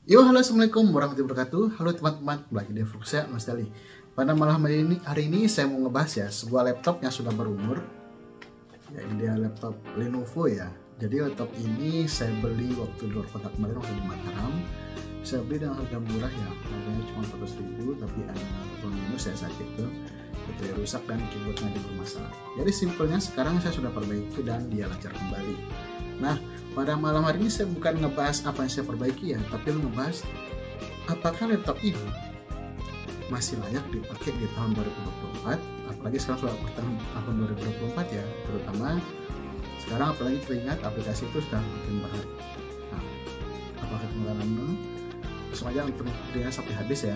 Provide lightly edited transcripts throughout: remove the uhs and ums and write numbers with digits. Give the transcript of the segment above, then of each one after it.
Yo, halo, assalamualaikum warahmatullahi wabarakatuh. Halo teman-teman, lagi di vlog saya Mas Dali. Pada malam hari ini saya mau ngebahas ya sebuah laptop yang sudah berumur. Ya, ini dia laptop Lenovo ya. Jadi laptop ini saya beli waktu di luar kota kemarin, waktu di Mataram. Saya beli dengan harga murah ya, harganya cuma 400.000, tapi ada minus ya saat itu. Baterai rusak dan keyboardnya ada bermasalah. Jadi simpelnya sekarang saya sudah perbaiki dan dia lancar kembali. Nah, pada malam hari ini saya bukan ngebahas apa yang saya perbaiki ya, tapi ngebahas apakah laptop ini masih layak dipakai di tahun 2024, apalagi sekarang sudah tahun 2024 ya, terutama sekarang apalagi kita ingat aplikasi itu sudah makin baik. Nah, apakah pengalaman langsung aja untuk dia sampai habis ya.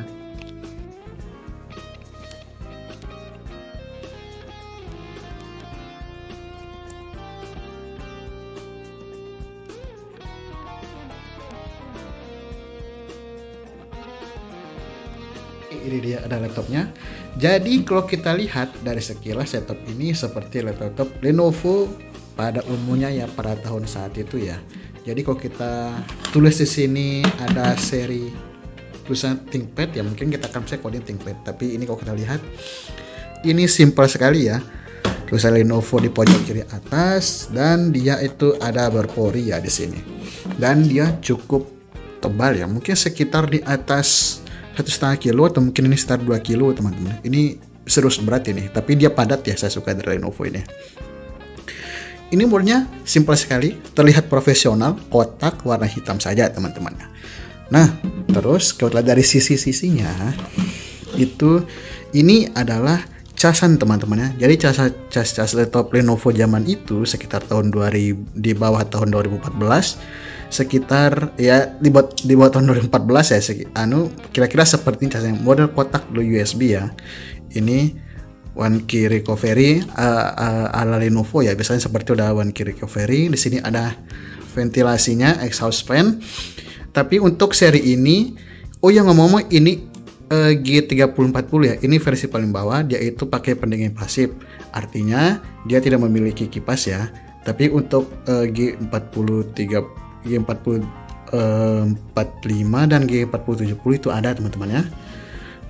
Ini dia ada laptopnya. Jadi kalau kita lihat dari sekilas laptop ini seperti laptop Lenovo pada umumnya ya pada tahun saat itu ya. Jadi kalau kita tulis di sini ada seri tulisan ThinkPad ya, mungkin kita akan bisa coding ThinkPad. Tapi ini kalau kita lihat ini simple sekali ya. Tulisan Lenovo di pojok kiri atas dan dia itu ada berpori ya di sini. Dan dia cukup tebal ya, mungkin sekitar di atas 1,5 kilo atau mungkin ini sekitar 2 kilo teman-teman. Ini serius berat ini, tapi dia padat ya, saya suka dari Lenovo ini. Ini murnya simpel sekali, terlihat profesional, kotak warna hitam saja teman-teman. Nah, terus kalau lihat dari sisi-sisinya itu ini adalah casan teman-teman ya. Jadi cas laptop Lenovo zaman itu sekitar tahun 2000, di bawah tahun 2014. Sekitar ya di bawah tahun 2014 ya, kira-kira seperti ini model kotak USB ya. Ini one key recovery ala Lenovo ya, biasanya seperti udah one key recovery. Di sini ada ventilasinya, exhaust fan. Tapi untuk seri ini, oh ya ngomong-ngomong ini G3040 ya, ini versi paling bawah, dia itu pakai pendingin pasif. Artinya dia tidak memiliki kipas ya. Tapi untuk G4045 dan G4070 itu ada teman-teman ya.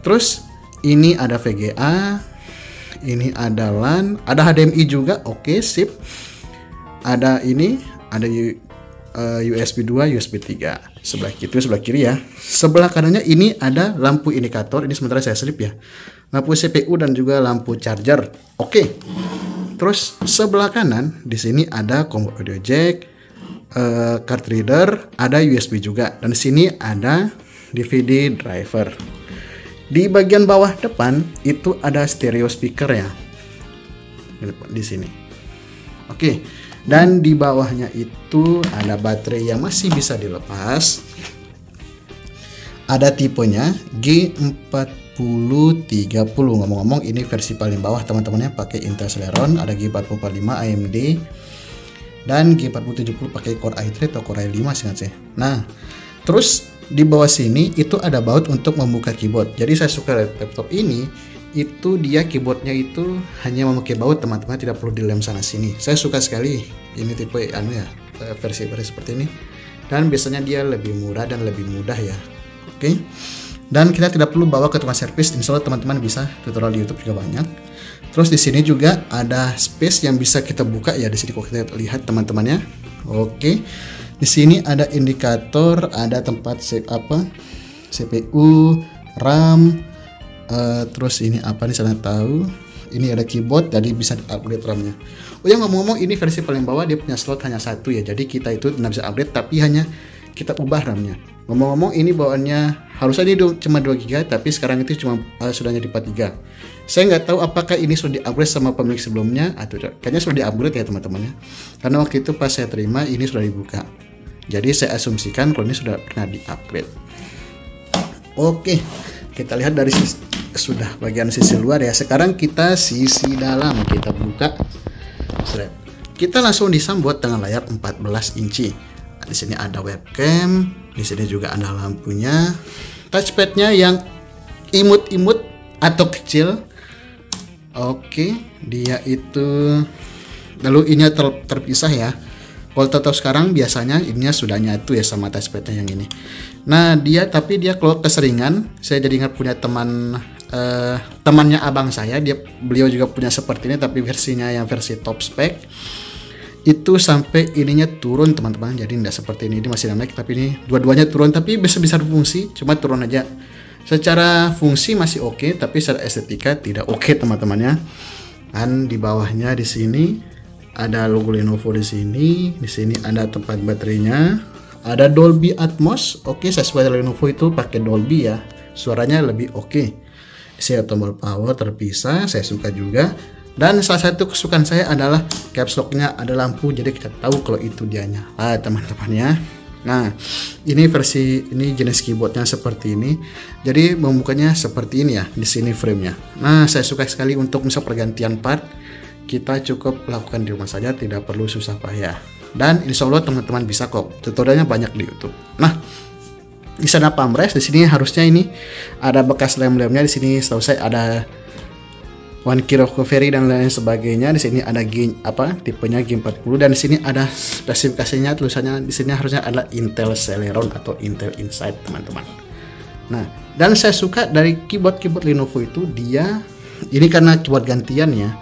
Terus ini ada VGA, ini ada LAN, ada HDMI juga, oke, sip. Ada ini, ada USB 2, USB 3. Sebelah kiri ya. Sebelah kanannya ini ada lampu indikator, ini sementara saya selip ya. Lampu CPU dan juga lampu charger. Oke. Terus sebelah kanan di sini ada combo audio jack, card reader, ada USB juga, dan di sini ada DVD driver. Di bagian bawah depan itu ada stereo speaker ya, di sini. Oke, dan di bawahnya itu ada baterai yang masih bisa dilepas. Ada tipenya G4030. Ngomong-ngomong ini versi paling bawah teman-temannya, pakai Intel Celeron, ada G4045 AMD. Dan G4070 pakai Core i3 atau Core i5 seingat saya. Nah, terus di bawah sini itu ada baut untuk membuka keyboard. Jadi saya suka laptop ini, itu dia keyboardnya itu hanya memakai baut teman-teman, tidak perlu dilem sana sini. Saya suka sekali ini tipe versi seperti ini. Dan biasanya dia lebih murah dan lebih mudah ya. Oke. Dan kita tidak perlu bawa ke tukang servis, insya Allah teman-teman bisa, tutorial di YouTube juga banyak. Terus di sini juga ada space yang bisa kita buka ya, di sini kalau kita lihat teman-temannya. Oke. Di sini ada indikator, ada tempat save CPU, RAM, terus ini apa nih saya tahu. Ini ada keyboard, jadi bisa upgrade RAM-nya. Oh ya, ngomong-ngomong ini versi paling bawah dia punya slot hanya satu ya. Jadi kita itu tidak bisa upgrade, tapi hanya kita ubah RAM-nya. Ngomong-ngomong ini bawaannya harusnya dia cuma 2 GB, tapi sekarang itu cuma sudah jadi 4 GB. Saya nggak tahu apakah ini sudah di-upgrade sama pemilik sebelumnya atau kayaknya sudah di-upgrade ya teman-teman ya. Karena waktu itu pas saya terima ini sudah dibuka. Jadi saya asumsikan kalau ini sudah pernah di-upgrade. Oke, kita lihat dari sudah bagian sisi luar ya. Sekarang kita sisi dalam, kita buka. Kita langsung disambut dengan layar 14 inci. Di sini ada webcam, di sini juga ada lampunya, touchpadnya yang imut-imut atau kecil. Oke, dia itu lalu ini terpisah ya. Kalau tetap sekarang biasanya ininya sudah nyatu ya sama touchpadnya yang ini. Nah tapi dia kalau keseringan, saya jadi ingat punya temannya abang saya, beliau juga punya seperti ini tapi versinya yang versi top spec. Itu sampai ininya turun teman-teman, jadi tidak seperti ini masih naik, tapi ini dua-duanya turun, tapi bisa fungsi, cuma turun aja. Secara fungsi masih oke, tapi secara estetika tidak oke teman-temannya. Dan di bawahnya di sini ada logo Lenovo di sini ada tempat baterainya, ada Dolby Atmos. Oke, sesuai Lenovo itu pakai Dolby ya, suaranya lebih oke. Saya tombol power terpisah, saya suka juga. Dan salah satu kesukaan saya adalah caps lock-nya ada lampu, jadi kita tahu kalau itu dia nyala teman-teman ya. Nah ini jenis keyboardnya seperti ini, jadi membukanya seperti ini ya, di sini framenya. Nah saya suka sekali untuk misal pergantian part, kita cukup lakukan di rumah saja, tidak perlu susah payah. Dan insya Allah teman-teman bisa kok, tutorialnya banyak di YouTube. Nah di sana pamres, di sini harusnya ini ada bekas lem-lemnya, di sini setahu saya ada one key recovery dan lain sebagainya. Di sini ada tipenya G40, dan di sini ada spesifikasinya, tulisannya di sini harusnya adalah Intel Celeron atau Intel Inside teman-teman. Nah, dan saya suka dari keyboard Lenovo itu, dia ini karena keyboard gantian ya,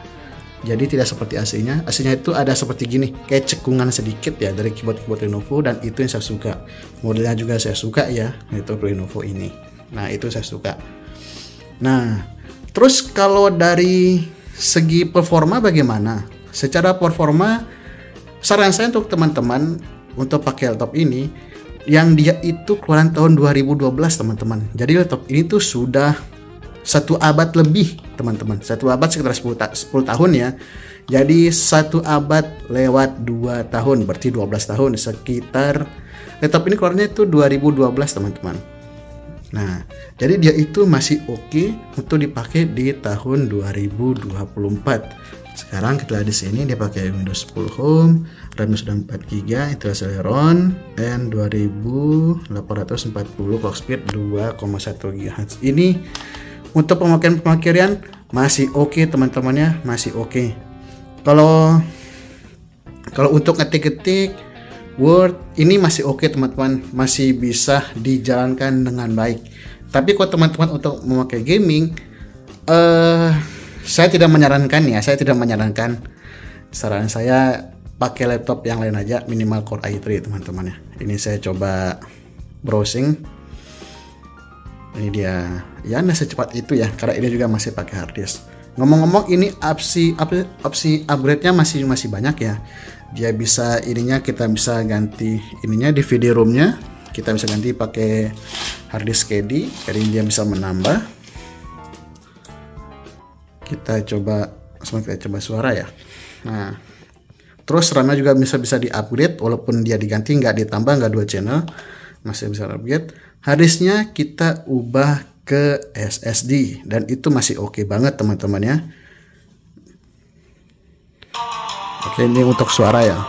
jadi tidak seperti aslinya. Aslinya itu ada seperti gini, kayak cekungan sedikit ya dari keyboard Lenovo, dan itu yang saya suka. Modelnya juga saya suka ya, itu Lenovo ini. Nah itu saya suka. Nah terus kalau dari segi performa bagaimana? Secara performa, saran saya untuk teman-teman untuk pakai laptop ini, yang dia itu keluaran tahun 2012 teman-teman. Jadi laptop ini tuh sudah 1 abad lebih teman-teman. 1 abad sekitar 10 tahun ya. Jadi 1 abad lewat 2 tahun, berarti 12 tahun sekitar. Laptop ini keluarnya itu 2012 teman-teman. Nah, jadi dia itu masih oke untuk dipakai di tahun 2024. Sekarang kita lihat di sini dia pakai Windows 10 Home, RAM sudah 4 GB, Intel Celeron, dan 2840 clock speed 2,1 GHz. Ini untuk pemakaian masih oke teman-temannya, masih oke. Kalau untuk ngetik-ngetik Word ini masih oke teman-teman, masih bisa dijalankan dengan baik. Tapi kalau teman-teman untuk memakai gaming, saya tidak menyarankan ya, saran saya pakai laptop yang lain aja, minimal Core i3 teman-teman ya. Ini saya coba browsing, ini dia ya, nggak secepat itu ya, karena ini juga masih pakai hard disk. Ngomong-ngomong, ini opsi upgrade-nya masih banyak ya. Dia bisa kita bisa ganti ininya di video room-nya, kita bisa ganti pakai hard disk KD, jadi dia bisa menambah. Kita coba suara ya. Nah, terus RAM-nya juga bisa di-upgrade, walaupun dia diganti nggak ditambah, nggak 2 channel, masih bisa upgrade. Hard disk-nya kita ubah ke SSD, dan itu masih oke banget teman-teman ya. Oke, ini untuk suara ya.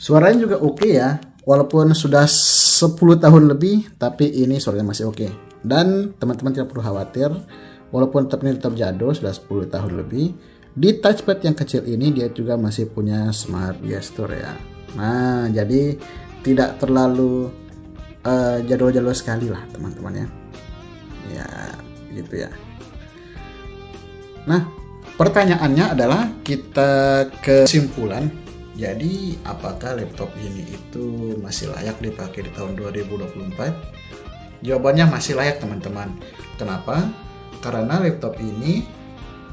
Suaranya juga oke ya, walaupun sudah 10 tahun lebih, tapi ini suaranya masih oke. Dan teman-teman tidak perlu khawatir, walaupun tetap jadul, sudah 10 tahun lebih, di touchpad yang kecil ini dia juga masih punya smart gesture ya. Nah, jadi tidak terlalu jadul-jadul sekali lah teman-teman ya. Ya, gitu ya. Nah, pertanyaannya adalah kita ke kesimpulan. Jadi apakah laptop ini itu masih layak dipakai di tahun 2024? Jawabannya masih layak teman-teman. Kenapa? Karena laptop ini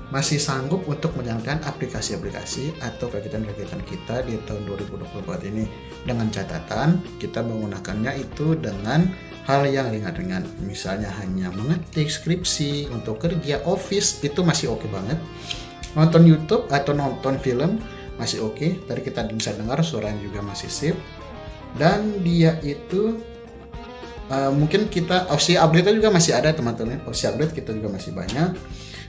masih sanggup untuk menjalankan aplikasi-aplikasi atau kegiatan-kegiatan kita di tahun 2024 ini. Dengan catatan kita menggunakannya itu dengan hal yang ringan-ringan. Misalnya hanya mengetik, skripsi, untuk kerja, office, itu masih oke banget. Nonton YouTube atau nonton film masih oke. Tadi kita bisa dengar suaranya juga masih sip. Dan dia itu mungkin kita opsi update juga masih ada teman-teman. Opsi update kita juga masih banyak.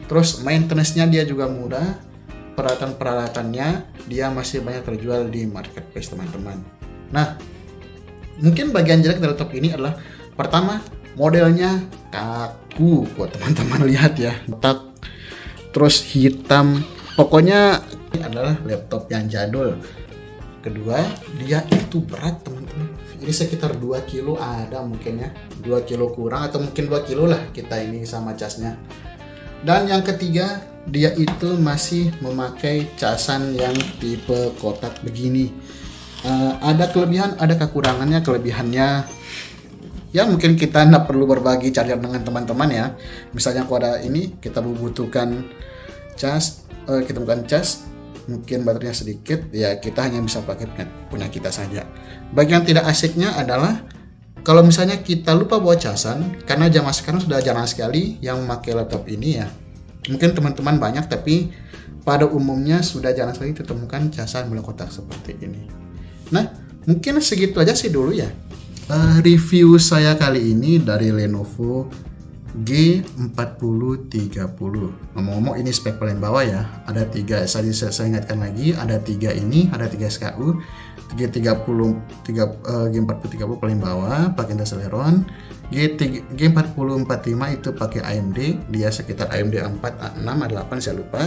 Terus maintenance-nya dia juga mudah. Peralatan-peralatannya dia masih banyak terjual di marketplace teman-teman. Nah, mungkin bagian jelek dari laptop ini adalah pertama, modelnya kaku buat teman-teman lihat ya, kotak terus hitam, pokoknya ini adalah laptop yang jadul. Kedua, dia itu berat teman-teman, ini sekitar 2 kilo ada mungkin ya, 2 kilo kurang atau mungkin 2 kilo lah kita ini sama casnya. Dan yang ketiga, dia itu masih memakai casan yang tipe kotak begini. Ada kelebihan, ada kekurangannya. Kelebihannya ya mungkin kita nggak perlu berbagi charger dengan teman-teman ya. Misalnya kalau ada ini kita membutuhkan cas, kita bukan cas, mungkin baterainya sedikit, ya kita hanya bisa pakai punya kita saja. Bagian tidak asiknya adalah kalau misalnya kita lupa bawa casan, karena zaman sekarang sudah jarang sekali yang memakai laptop ini ya. Mungkin teman-teman banyak, tapi pada umumnya sudah jarang sekali ditemukan casan bola kotak seperti ini. Nah, mungkin segitu aja sih dulu ya. Review saya kali ini dari Lenovo G4030. Ngomong-ngomong ini spek paling bawah ya. Ada 3, saya ingatkan lagi, ada 3 ini, ada 3 SKU. G4030 paling bawah pakai Intel Celeron. G4045 itu pakai AMD, dia sekitar AMD 4, 6, 8 saya lupa.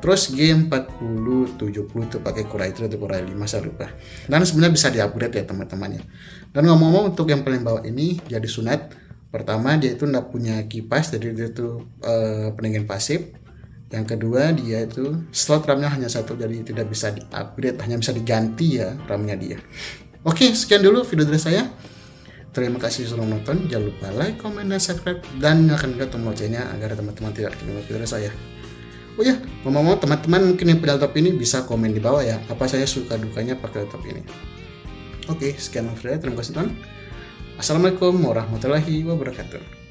Terus G4070 itu pakai Core i3 atau Core i5 saya lupa. Dan sebenarnya bisa di-upgrade ya teman-teman ya. Dan ngomong-ngomong untuk yang paling bawah ini jadi sunat. Pertama, dia itu nggak punya kipas, jadi dia itu pendingin pasif. Yang kedua, dia itu slot RAM-nya hanya 1, jadi tidak bisa di-upgrade, hanya bisa diganti ya RAM-nya dia. Oke, sekian dulu video dari saya. Terima kasih sudah menonton. Jangan lupa like, comment, dan subscribe, dan nyalakan juga tombol loncengnya agar teman-teman tidak ketinggalan video dari saya. Oh ya, ngomong-ngomong teman-teman mungkin yang punya laptop ini bisa komen di bawah ya, apa saya suka dukanya pakai laptop ini. Oke, sekian video, terima kasih teman. Assalamualaikum warahmatullahi wabarakatuh.